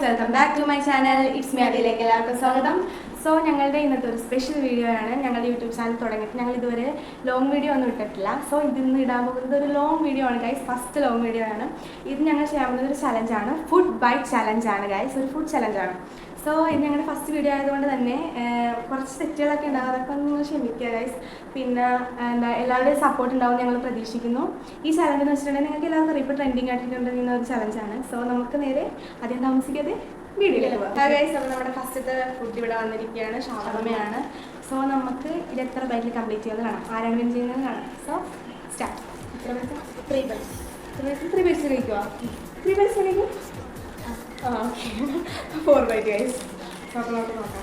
Welcome back to my channel. It's me അഡിയിലേക്ക് എല്ലാവർക്കും സ്വാഗതം. സോ ഞങ്ങളുടെ ഇന്നത്തെ ഒരു സ്പെഷ്യൽ വീഡിയോ ആണ്. ഞങ്ങളുടെ യൂട്യൂബ് ചാനൽ തുടങ്ങിയിട്ട് ഞങ്ങൾ ഇതുവരെ ലോങ് വീഡിയോ ഒന്നും ഇട്ടിട്ടില്ല. സോ ഇതിന്ന് ഇടാൻ പോകുന്നത് ഒരു ലോങ് വീഡിയോ ആണ് ഗൈസ്. ഫസ്റ്റ് ലോങ് വീഡിയോ ആണ്. ഇത് ഞങ്ങൾ ചെയ്യാൻ പോകുന്നത് ഒരു ചലഞ്ചാണ്, ഫുഡ് ബൈറ്റ് ചലഞ്ചാണ് ഗൈസ്. ഒരു ഫുഡ് ചലഞ്ചാണ്. സോ ഇത് ഞങ്ങളുടെ ഫസ്റ്റ് വീഡിയോ ആയതുകൊണ്ട് തന്നെ കുറച്ച് തെറ്റുകളൊക്കെ ഉണ്ടാകും, അതൊക്കെ ഒന്ന് നിങ്ങൾ ക്ഷമിക്കുക ഗൈസ്. പിന്നെ എല്ലാവരുടെയും സപ്പോർട്ട് ഉണ്ടാവും ഞങ്ങൾ പ്രതീക്ഷിക്കുന്നു. ഈ ചലഞ്ച് എന്ന് വെച്ചിട്ടുണ്ടെങ്കിൽ നിങ്ങൾക്ക് എല്ലാവർക്കും അറിയാം, ഇപ്പോൾ ട്രെൻഡിങ് ആയിട്ടുണ്ടെന്ന ഒരു ചലഞ്ചാണ്. സോ നമുക്ക് നേരെ അധികം താമസിക്കാതെ വീഡിയോയിലേക്ക് പോകാം ഗൈസ്. അപ്പോൾ നമ്മുടെ ഫസ്റ്റത്തെ ഫുഡ് ഇവിടെ വന്നിരിക്കുകയാണ്, ഷവർമയാണ്. സോ നമുക്ക് ഇത് എത്ര ബൈറ്റിൽ കംപ്ലീറ്റ് ചെയ്യുന്നത് കാണാം, ആരാണ് വിൻ ചെയ്യുന്നത് കാണാം. So start. എത്ര ബൈറ്റ്? 3 ബൈറ്റ്സ്. 3 ബൈറ്റ്സ് കഴിക്കുമോ? 3 ബൈറ്റ്സ് കഴിക്കും. Okay, 4 bite guys. അപ്പോൾ നമുക്ക് നോക്കാം.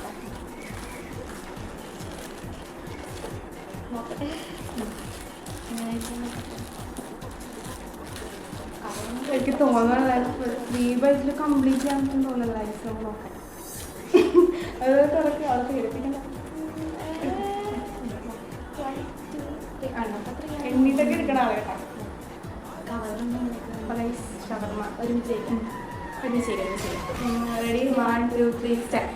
എനിക്ക് തോന്നുന്നത് 3 ബൈറ്റിൽ കംപ്ലീറ്റ് ചെയ്യാൻ തോന്നുന്നില്ല ഗൈസ്. നമുക്ക് നോക്കാം. അത് തുറക്കുക, അവർക്ക് എടുപ്പിക്കണ്ട. എണ്ണീട്ടൊക്കെ എടുക്കണ ആളെ കേട്ടോ. ഷവർമ ഒരുമിച്ച് റെഡി? 1 2 3 സ്റ്റാർട്ട്.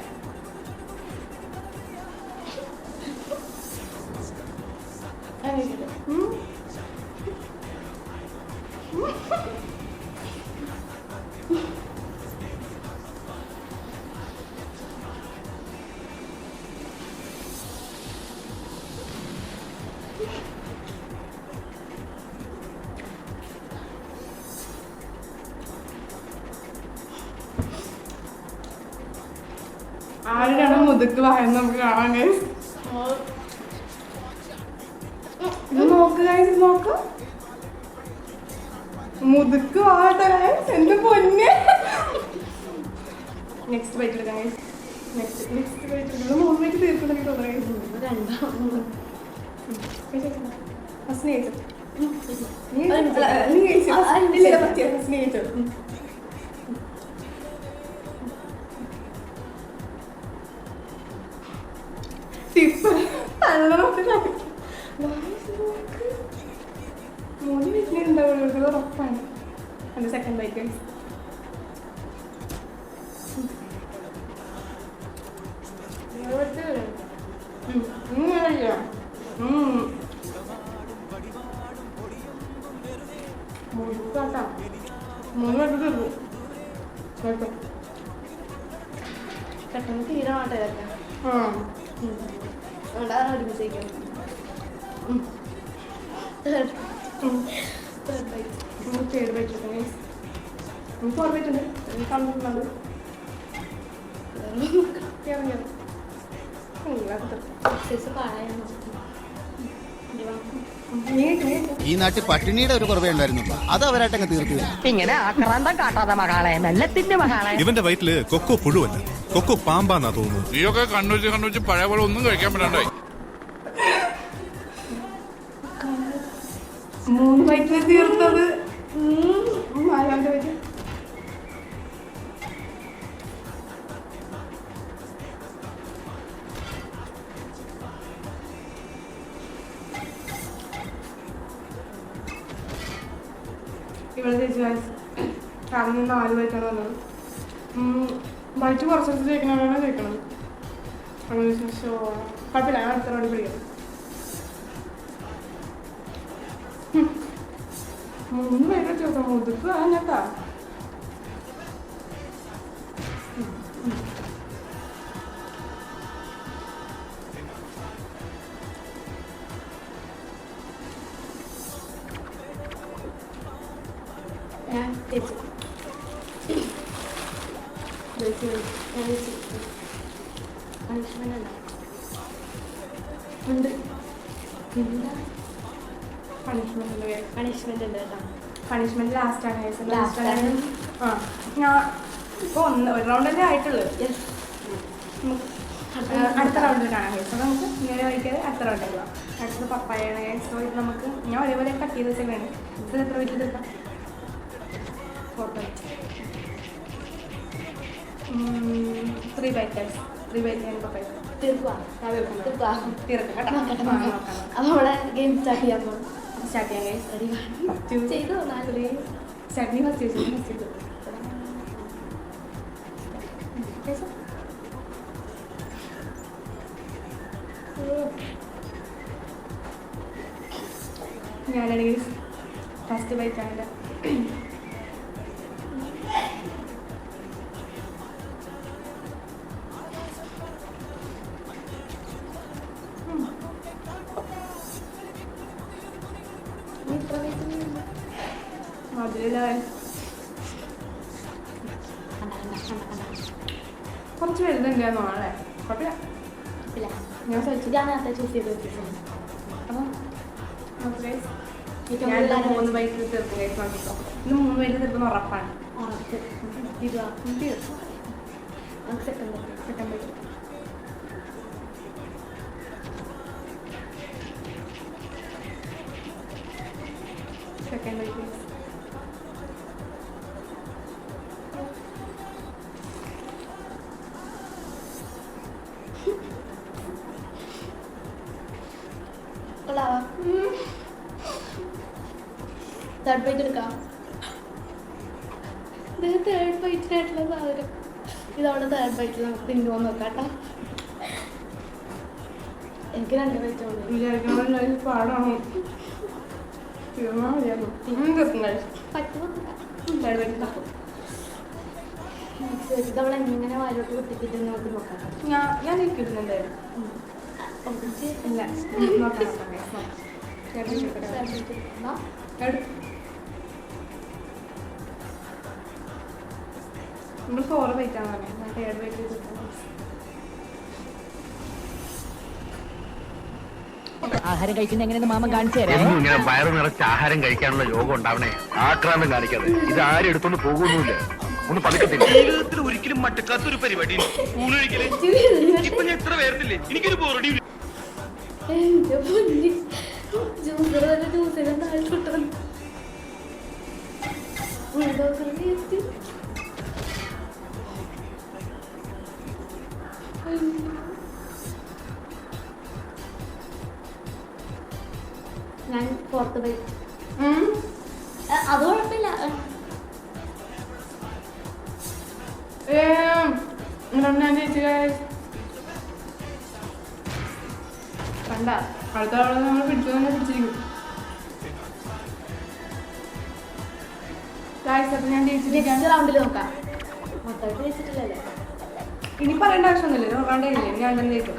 ആരാണ് മുതുക്ക് വായെന്ന് നമുക്ക് കാണാൻ ഗൈസ്. ഇത് നോക്ക് ഗൈസ്, നോക്ക്. മുതുക്ക് വാട്ടെ ഗൈസ്, എന്റെ പൊന്നെ. നെക്സ്റ്റ് ബൈറ്റ് എടുക്കാം ഗൈസ്. നെക്സ്റ്റ് ബൈറ്റ് എടുക്കുന്നത് 3 ബൈറ്റ് തീർക്കുന്നെങ്കിൽ തോന്നുന്നു. സ്നേഹിച്ചു. ടിപ്പ് മൂന്ന് വീട്ടിലുണ്ടാവുള്ളൂ, ഉറപ്പാണ്. എൻ്റെ സെക്കൻഡ് ബൈക്ക് മൂന്ന് പേർക്ക് തീർന്നു. പെട്ടെന്ന് തീരാട്ടെ ഇതൊക്കെ. ഒരുമിച്ചേക്കാം. തേർഡ് ബൈറ്റ് 4 ബൈറ്റ് ഉണ്ട്. കണ്ടിട്ടുണ്ടോ? ഈ നാട്ടിൽ പട്ടിണിയുടെ ഒരു കുറവേ ഉണ്ടായിരുന്നുള്ളൂ, അത് അവരായിട്ടങ്ങ് തീർത്തില്ല. ഇങ്ങനെ ആക്രാന്തം കാട്ടാതെ മകളെ, മെല്ലത്തിന്റെ മകളെ. ഇവന്റെ വയറ്റില് കൊക്കോ പുഴുവല്ല, കൊക്കോ പാമ്പാന്നാ തോന്നുന്നു. നീയൊക്കെ കണ്ണൂച്ച് പഴയ പോലെ ഒന്നും കഴിക്കാൻ പറ്റണ്ടായി. 3 ബൈറ്റിൽ തീർത്തത്. നാലാമത്തെ ബൈറ്റ്. ഇവിടെ ചേച്ചി കാരണം 4 ബൈറ്റാണ് വന്നത്. ബൈറ്റ് കുറച്ച് ചോദിക്കണതാണ് ചോദിക്കണം. അങ്ങനെ കുഴപ്പമില്ല, ഞാൻ അടുത്ത റൗണ്ടിൽ പിടിക്കാം. 3 ബൈറ്റ് ചോദിക്കാം. മുതുക്ക് കേട്ടാ. പണിഷ്മെന്റ് ലാസ്റ്റാണ്. ഞാൻ ഇപ്പോൾ ഒരു റൗണ്ടല്ലേ ആയിട്ടുള്ളൂ. അടുത്ത റൗണ്ടിൽ കാണാം കേസ്. അപ്പോൾ നമുക്ക് ഇങ്ങനെ വയ്ക്കാതെ അടുത്ത റൗണ്ടിൽ പോകാം. അടുത്തത് പപ്പായാണ് കേസ്. സോ ഇത് നമുക്ക് ഞാൻ ഒരേപോലെ കട്ട് ചെയ്ത് വെച്ചാണ്. ഇത് എത്ര വീട്ടിൽ തീർക്കാം? 4 ബൈറ്റ്. 3 byte guys. 3 ബൈറ്റ് ഞാൻ പപ്പായ തീർക്കാം. അപ്പോൾ അവിടെ ഗെയിം സ്റ്റാർട്ട് ചെയ്യാൻ പോകും. സ്റ്റാർട്ട് ചെയ്യാം ഗൈസ്. റെഡി? 1 2 3 സ്റ്റാർട്ട്. നീ ഫസ്റ്റ് ചെയ്തു. ഞാനാണെങ്കിൽ ഫസ്റ്റ് ബൈറ്റാണ്. മധുര കുറച്ച് വലുതുണ്ടായിരുന്നു ആളെ കുഴപ്പമില്ല. ഞാൻ ചൂസ് ചെയ്ത് വെച്ചിട്ടുണ്ട്. അപ്പം ഞാൻ 3 ബൈക്ക് തീർക്കും കഴിച്ച് നോക്കിക്കോ. ഇന്ന് 3 ബൈക്ക് തീർക്കുന്ന ഉറപ്പാണ്. Second bite second bite third bite എടുക്കാം. തേർഡ് ബൈറ്റിനായിട്ടുള്ള സാധനം ഇതവിടെ തേർഡ് ബൈറ്റിൽ നമുക്ക് തിന്നുപോകാൻ നോക്കാം കേട്ടോ. എനിക്ക് 2 ബൈറ്റ് വിചാരിക്കണം പാടാണോ ഇതവളെ എങ്ങനെ വായിലോട്ട് കുത്തിക്കിട്ട് നമുക്ക് നോക്കാം. ഞാൻ ഇരിക്കുന്നുണ്ടായിരുന്നു. ഇല്ല നോക്കാം. നമ്മൾ 4 ബൈറ്റാണ് പറഞ്ഞത്. 3rd ബൈറ്റ് ആഹാരം കഴിക്കുന്ന എങ്ങനെയെന്ന് മാമൻ കാണിച്ചു തരാം. ഇങ്ങനെ വയറ് നിറച്ച് ആഹാരം കഴിക്കാനുള്ള യോഗം ഉണ്ടാവണേ. ആക്രാന്തം കാണിക്കാതെ. ഇത് ആരും എടുത്തൊന്ന് പോകുന്നില്ല. ഒന്ന് പതുക്കത്തില്ല. ജീവിതത്തിൽ ഒരിക്കലും മട്ടക്കാത്തൊരു പരിപാടി ഊണൊഴിക്കല്. ഇപ്പൊ ഞാൻ എത്ര പേർത്തില്ലേ, എനിക്കൊരു ബോറടി. ഞാൻ 4th ബൈറ്റ്. അത് കുഴപ്പമില്ല. കണ്ട അടുത്ത തവണ നമ്മൾ പിടിച്ചിരിക്കും. ഞാൻ റൗണ്ടിൽ നോക്കാം. മൊത്തമായിട്ട് ജയിച്ചിട്ടില്ലല്ലേ? ഇനി പറയേണ്ട ആവശ്യമൊന്നുമില്ല. റൗണ്ട് കഴിഞ്ഞില്ലേ? ഞാൻ തന്നെ ജയിക്കും.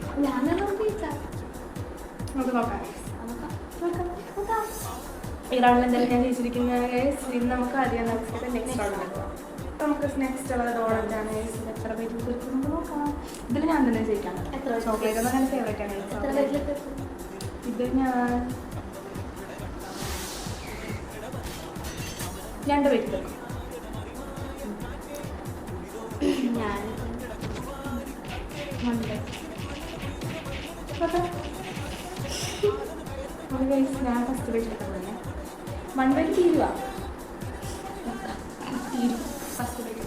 നമുക്ക് നോക്കാം. ഈ റൗണ്ടിൽ എന്തായാലും ഞാൻ ജയിച്ചിരിക്കുന്നത്. ഇനി നമുക്ക് ആദ്യം നെക്സ്റ്റ് റൗണ്ടിൽ പോകാം. നമുക്ക് നെക്സ്റ്റ് ഉള്ളത് ഓറഞ്ചാണ്. എത്ര പേര് നമുക്ക് നോക്കാം. ഇതിൽ ഞാൻ തന്നെ ജയിക്കാം. ചോക്ലേറ്റ് ഒന്നും എൻ്റെ ഫേവറേറ്റ് ആണ്. ഇത് ഞാൻ 2 പേര് തീർക്കും. ഞാൻ 1 ബൈറ്റ്. ഞാൻ ഫസ്റ്റ് ബൈറ്റ് എടുക്കാൻ തന്നെ 1 ബൈറ്റ് തീരുക. തീരും ഫസ്റ്റ് ബൈറ്റ്.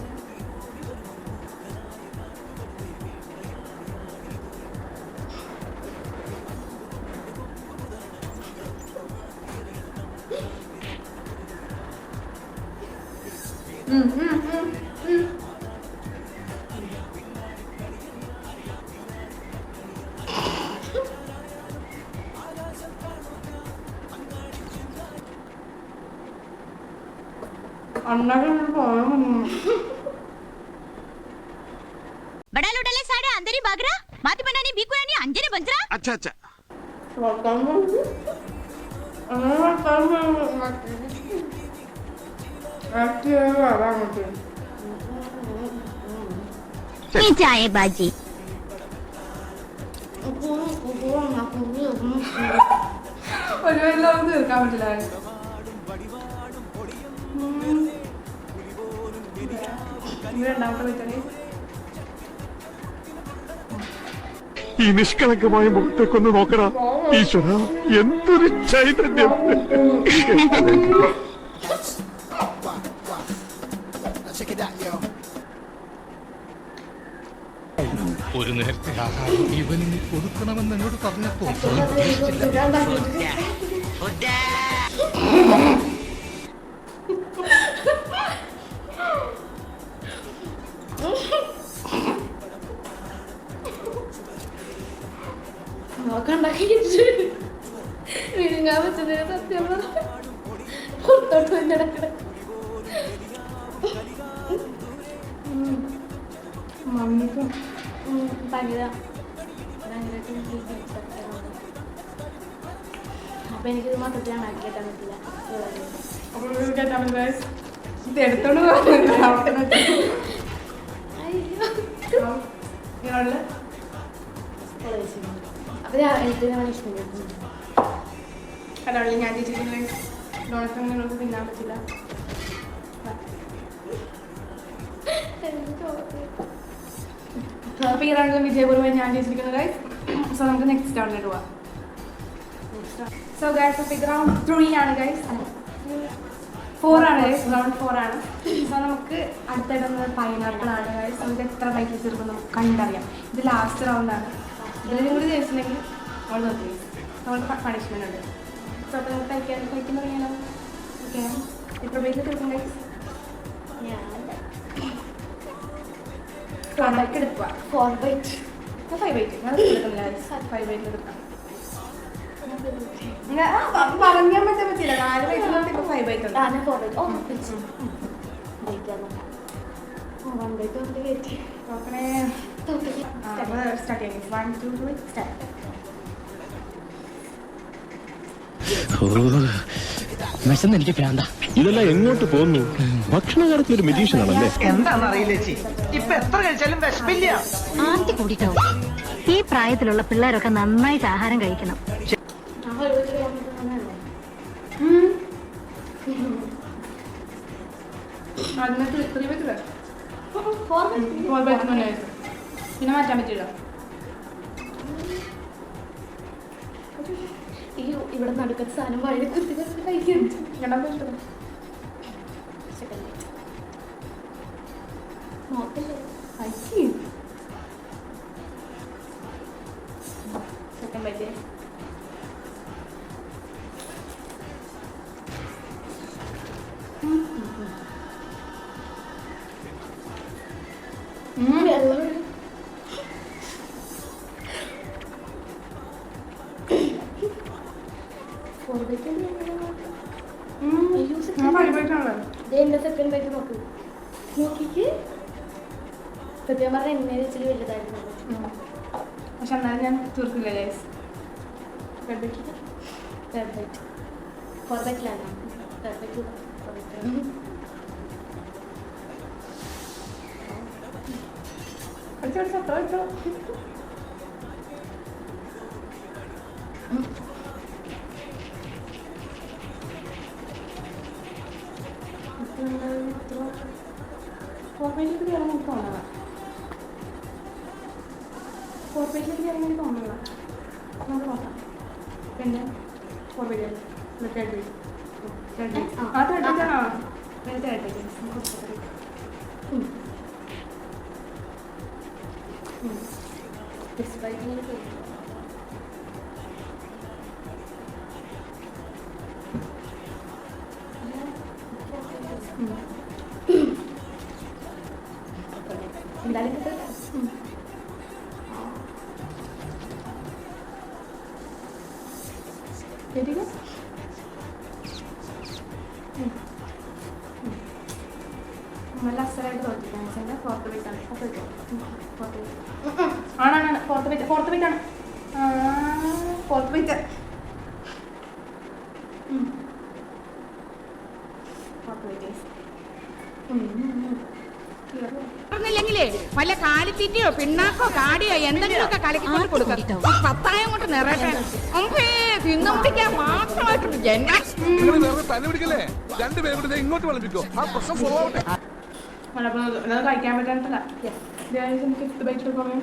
बड़ा लुटाले साड़े अंदर ही भाग रहा माती बनानी भी कोई नहीं अंजने बंज रहा अच्छा अच्छा चाय बाजी ഒരു വെള്ളം തീർക്കാൻ പറ്റില്ല. രണ്ടാമത്തെ ബൈറ്റാണ്. ഈ നിഷ്കളങ്കമായ മുഖത്തേക്കൊന്ന് നോക്കടാ ഈശ്വര, എന്തൊരു ചൈതന്യം. ഒരു നേരത്തെ ആഹാരം ഇവന് കൊടുക്കണമെന്ന് എന്നോട് പറഞ്ഞപ്പോ നോക്കാൻ ഉണ്ടാക്കി വിഴുങ്ങാൻ പറ്റുന്ന സത്യം പുറത്തോട്ട് തന്നെ മമ്മിക്കും ഭയങ്കര അപ്പൊ എനിക്കിത് മൊത്തത്തിൽ ഉണ്ടാക്കി കേട്ടാൻ പറ്റില്ല. അപ്പോൾ കേട്ടാൻ പറ്റില്ല ഇത് എടുത്തോണ്ട് അപ്പൊ എനിക്ക് ഇഷ്ടപ്പെട്ടു. കടകളിൽ ഞാൻ ചേച്ചിട്ട് ഡോണറ്റ് നിങ്ങൾക്ക് തിന്നാൻ പറ്റില്ല. അപ്പോൾ ഈ റൗണ്ടിലും വിജയപൂർവ്വം ഞാൻ ചേച്ചിരിക്കുന്നത് ഗൈസ്. സോ നമുക്ക് നെക്സ്റ്റ് റൗണ്ടിലോട്ട് പോവാം. സോ ഗൈസ് അപ്പോൾ ഇത് റൗണ്ട് 3 ആണ് ഗൈസ്. 4 ആണ് ഗൈസ്, റൗണ്ട് 4 ആണ്. സോ നമുക്ക് അടുത്തിടുന്നത് പൈനാപ്പിൾ ആണ് ഗൈസ്. നമുക്ക് എത്ര ബൈക്ക് വെച്ചിരിക്കും നമുക്ക് കണ്ടറിയാം. ഇത് ലാസ്റ്റ് റൗണ്ടാണ്. ഇതിലും കൂടി ജയിച്ചിട്ടുണ്ടെങ്കിൽ അവൾ നോക്കി അവൾക്ക് പണിഷ്മെൻ്റ് ഉണ്ട്. സോ അപ്പോൾ നമുക്ക് കഴിക്കാൻ തുടങ്ങിയാലോ? ഓക്കെ, എത്ര ബൈക്ക് തീർക്കും ഗൈസ്? ബൈക്ക് എടുക്കുക. 4 ബൈറ്റ് 5 ബൈറ്റ് ഞാൻ എടുക്കുന്നില്ല. 5 ബൈറ്റിൽ എടുക്കാം. പറയാൻ പറ്റില്ല. 4 ബൈറ്റ് 5 ബൈറ്റ് ഉണ്ട്. 1 ബൈറ്റ് കൊണ്ട് കയറ്റി നോക്കണേ. സ്റ്റാർട്ട് ചെയ്യാം. 1 2 3 സ്റ്റാർട്ട്. വിശന്ന് എനിക്ക് പ്രാന്ത. ഇതെല്ലാം എങ്ങോട്ട് പോകുന്നു? ഭക്ഷണ കാര്യത്തിൽ ഒരു മെജീഷ്യൻ ആണല്ലേ? എന്താണെന്ന് അറിയില്ല ചേച്ചി, ഇപ്പൊ എത്ര കഴിച്ചാലും വിശപ്പില്ല. ആർത്തി കൂടിട്ടോ. ഈ പ്രായത്തിലുള്ള പിള്ളേരൊക്കെ നന്നായിട്ട് ആഹാരം കഴിക്കണം. പിന്നെ മാറ്റാൻ പറ്റില്ല. ഇവിടെ നടുക്കത്തെ സാധനം വഴി കുത്തി കഴിക്കാൻ സെക്കൻഡ് ബൈറ്റ്. സെക്കൻഡ് ബൈറ്റ് നോക്ക് നോക്കിക്ക്. സത്യം പറഞ്ഞാൽ എന്നെ വെച്ചിട്ട് വലുതായിരുന്നു. പക്ഷെ എന്നാലും ഞാൻ തീർക്കില്ല ഗൈസ്. തേർഡ് ബൈറ്റ് 4 ബൈറ്റിലാണ്. തേർഡ് ബൈറ്റ് ഫോർമേറ്റിലേക്ക് കയറാൻ എനിക്ക് തോന്നണം. ഫോർമേറ്റിലേക്ക് കയറാൻ എനിക്ക് തോന്നണം. നമുക്ക് നോക്കാം. പിന്നെ format third bite third bite ആ തേർഡ് ബൈറ്റ് ആ തേർഡ് ബൈറ്റ് എന്തായാലും ശരിക്കും നല്ല അസലായിട്ട് തോന്നിട്ടാണ്. ഫോർത്ത് ബൈറ്റ് ആണ്. ആണാണ് ഫോർത്ത് ബൈറ്റ് ആണ്. ഫോർത്ത് ബൈറ്റ് ഫോർത്ത് ബൈറ്റ് ില്ലേ വല്ല കാലിത്തീറ്റയോ പിണ്ണാക്കോ കാടിയോ എന്തെങ്കിലുമൊക്കെ കലക്കിക്കൊണ്ട് കൊടുക്കാം. 10 കൊണ്ട് നിറയട്ടെ. തിന്നു പിടിക്കാൻ മാത്രമായിട്ടുണ്ട് ജന്മ. ഇങ്ങോട്ട് വിളിപ്പിക്കോ. ആ പ്രശ്നം സോൾവ് ആവട്ടെ. കഴിക്കാൻ പറ്റാത്തല്ല. എനിക്ക് 5th ബൈറ്റ് പറയാം.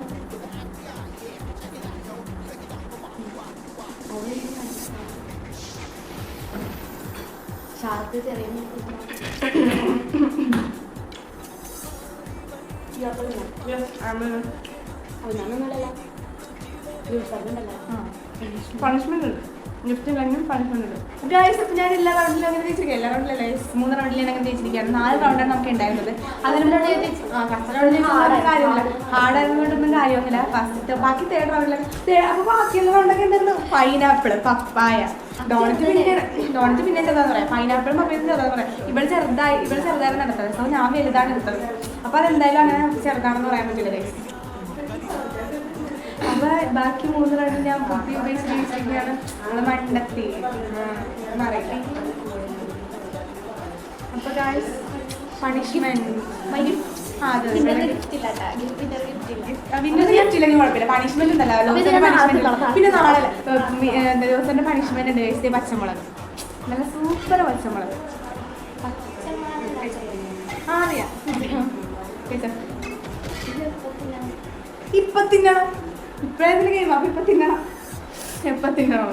ഷാർക്ക് ചെറിയ പണിഷ്മെന്റ് ഉണ്ട്. ഗിഫ്റ്റ് ഉണ്ടെങ്കിലും പണിഷ്മെന്റ് ഗൈസ്. അപ്പം ഞാൻ എല്ലാ റൗണ്ടിലും അങ്ങനെ തേച്ചിരിക്കുക. എല്ലാ റൗണ്ടിലല്ല, 3 റൗണ്ടിൽ ഞാൻ അങ്ങനെ തേച്ചിരിക്കുകയാണ്. 4 റൗണ്ടാണ് നമുക്ക് ഉണ്ടായിരുന്നത്. അതിന് ഫസ്റ്റ് റൗണ്ടിൽ കാര്യമില്ല, ഹാർഡായതുകൊണ്ടൊന്നും കാര്യമൊന്നുമില്ല. ഫസ്റ്റ് ബാക്കി 3rd റൗണ്ടിലൊക്കെ അപ്പോൾ ബാക്കിയുള്ള റൗണ്ടൊക്കെ എന്തായിരുന്നു? പൈനാപ്പിൾ, പപ്പായ, ഡോണറ്റ് പിന്നെ ചെറുതാന്ന് പറയാം. പൈനാപ്പിളും പപ്പയും ചെറുതാന്ന് പറയാം. ഇവൾ ചെറുതായിരുന്നു നടത്തത്. സോ ഞാൻ വലുതാണ് എടുത്തത്. അപ്പോൾ അതെന്തായാലും അങ്ങനെ ചെറുതാണെന്ന് പറയാൻ പറ്റില്ല ഗൈസ്. അപ്പോൾ ബാക്കി 3 റൗണ്ടിൽ ഞാൻ കുത്തി ഉപയോഗിച്ചിരിക്കുകയാണ്. നമ്മൾ മണ്ടത്തി അറിയില്ല. അപ്പോൾ ഗൈസ് പണിഷ്മെന്റ് ഗിഫ്റ്റില്ലെങ്കിൽ കുഴപ്പമില്ല. പണിഷ്മെന്റ് ഉണ്ടല്ലോ, ലോസന്റെ പണിഷ്മെന്റ്. പിന്നെ നാളെ ലോസന്റെ പണിഷ്മെന്റ് ഉണ്ട് ഗൈസ്. പച്ചമുളക്, നല്ല സൂപ്പർ പച്ചമുളക്. അറിയാം ഇപ്പൊ തിന്നണം. ഇപ്പഴേതിന് ഗെയിം. അപ്പൊ ഇപ്പൊ തിന്നണം. എപ്പ തിന്നണം?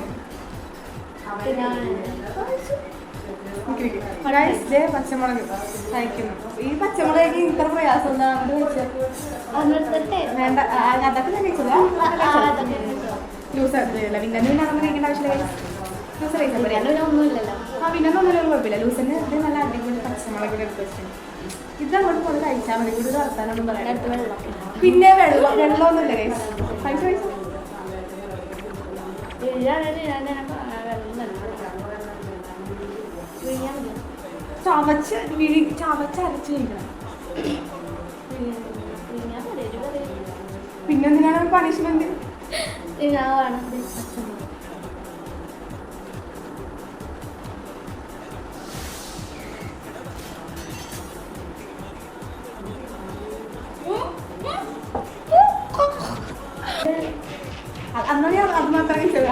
പച്ചമുളക് കഴിക്കുന്നു. ഈ പച്ചമുളക് ഇത്ര പ്രയാസം എന്താണെന്ന് ചോദിച്ചത് വേണ്ട. അതൊക്കെ ഞാൻ കഴിച്ചതാ. ലൂസ് അറിയില്ല. പിന്നെ അതൊന്നും കഴിക്കേണ്ട ആവശ്യമില്ല. ലൂസ് കഴിച്ചൊന്നുമില്ലല്ലോ. പിന്നൊന്നും കുഴപ്പമില്ല. ലൂസിന് ഇത് നല്ല അടിപൊളി പച്ചമുളക് എടുത്ത് വെച്ചിട്ടുണ്ട്. ഇതങ്ങോട്ട് കൊണ്ട് കഴിച്ചാൽ മതി. കൂടുതൽ വർത്താനൊന്നും പറയാം. പിന്നെ വെള്ളമൊന്നുമില്ല കഴിച്ചു. ചവച്ചരച്ച് കഴിക്കണം. പിന്നെന്തിനാണ് പണിഷ്മെന്റ്? അന്ന് ഞാൻ അത് മാത്രം കഴിച്ചത്.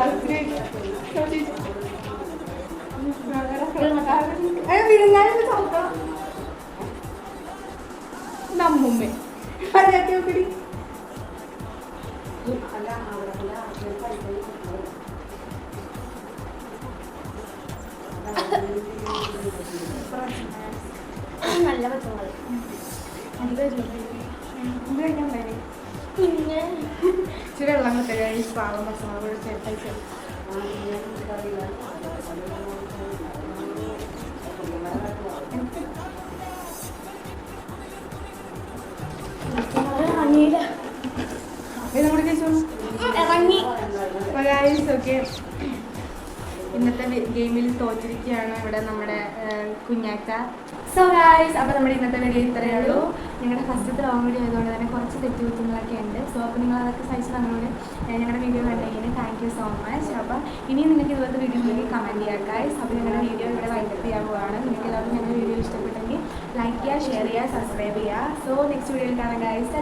നമ്മമ്മ പരാതി നോക്കടി. നല്ല പച്ചമുളക് പിന്നെ ഇച്ചിരി വെള്ളം കിട്ടുക. ഈ പാവം പച്ചമുളക് ചേർത്ത് ഓക്കെ. ഇന്നത്തെ ഗെയിമിൽ തോറ്റിരിക്കുകയാണ് ഇവിടെ നമ്മുടെ കുഞ്ഞാക്ക. സോ ഗൈസ്, അപ്പോൾ നമ്മുടെ ഇന്നത്തെ വീഡിയോ ഇത്രയേ ഉള്ളൂ. ഞങ്ങളുടെ ഫസ്റ്റത്തെ ലോങ് വീഡിയോ ആയതുകൊണ്ട് തന്നെ കുറച്ച് തെറ്റുകുറ്റങ്ങളൊക്കെ ഉണ്ട്. സോ അപ്പോൾ നിങ്ങൾ അതൊക്കെ സഹിച്ച് നമ്മളോട് ഞങ്ങളുടെ വീഡിയോ കണ്ടതിന് താങ്ക് യു സോ മച്ച്. അപ്പോൾ ഇനിയും നിങ്ങൾക്ക് ഇതുപോലത്തെ വീഡിയോ ഉണ്ടെങ്കിൽ കമൻറ്റ് ചെയ്യുക ഗൈസ്. അപ്പോൾ ഞങ്ങളുടെ വീഡിയോ ഇവിടെ വൈൻഡപ്പ് ചെയ്യാൻ പോവുകയാണ്. നിങ്ങൾക്ക് എല്ലാവർക്കും ഞങ്ങളുടെ വീഡിയോ ഇഷ്ടപ്പെട്ടെങ്കിൽ ലൈക്ക് ചെയ്യുക, ഷെയർ ചെയ്യുക, സബ്സ്ക്രൈബ് ചെയ്യുക. സോ നെക്സ്റ്റ് വീഡിയോയിൽ കാണാം ഗൈസ്.